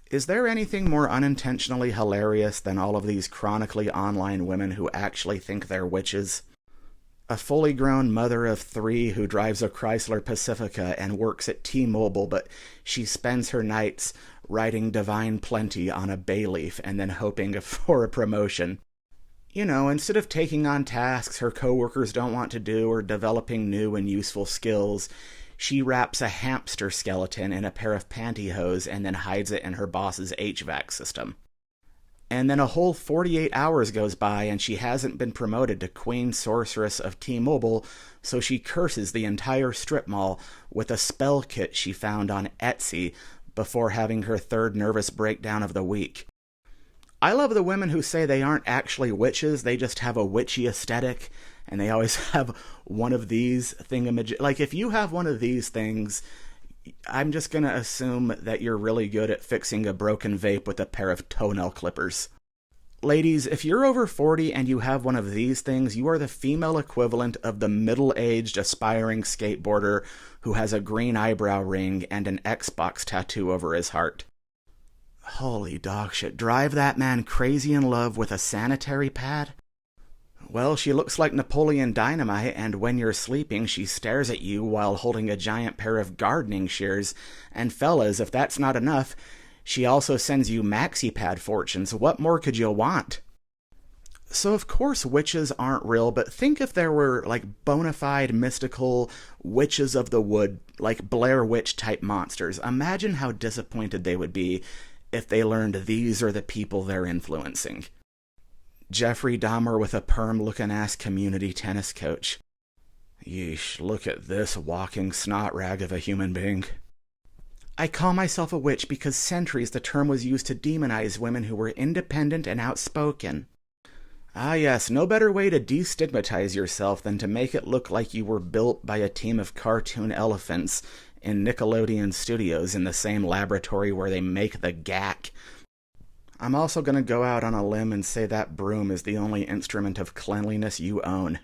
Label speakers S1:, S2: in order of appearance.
S1: Is there anything more unintentionally hilarious than all of these chronically online women who actually think they're witches? A fully grown mother of three who drives a Chrysler Pacifica and works at T-Mobile, but she spends her nights writing Divine Plenty on a bay leaf and then hoping for a promotion. You know, instead of taking on tasks her coworkers don't want to do or developing new and useful skills, she wraps a hamster skeleton in a pair of pantyhose and then hides it in her boss's HVAC system. And then a whole 48 hours goes by and she hasn't been promoted to Queen Sorceress of T-Mobile, so she curses the entire strip mall with a spell kit she found on Etsy before having her third nervous breakdown of the week. I love the women who say they aren't actually witches, they just have a witchy aesthetic, and they always have one of these thingamajig. Like, if you have one of these things, I'm just going to assume that you're really good at fixing a broken vape with a pair of toenail clippers. Ladies, if you're over 40 and you have one of these things, you are the female equivalent of the middle-aged aspiring skateboarder who has a green eyebrow ring and an Xbox tattoo over his heart. Holy dog shit, drive that man crazy in love with a sanitary pad? Well, she looks like Napoleon Dynamite, and when you're sleeping, she stares at you while holding a giant pair of gardening shears. And fellas, if that's not enough, she also sends you maxi pad fortunes. What more could you want? So of course witches aren't real, but think if there were like bona fide mystical witches of the wood, like Blair Witch type monsters. Imagine how disappointed they would be if they learned these are the people they're influencing. Jeffrey Dahmer with a perm-looking-ass community tennis coach. Yeesh, look at this walking snot rag of a human being. I call myself a witch because centuries the term was used to demonize women who were independent and outspoken. Ah yes, no better way to destigmatize yourself than to make it look like you were built by a team of cartoon elephants in Nickelodeon Studios in the same laboratory where they make the gack. I'm also going to go out on a limb and say that broom is the only instrument of cleanliness you own.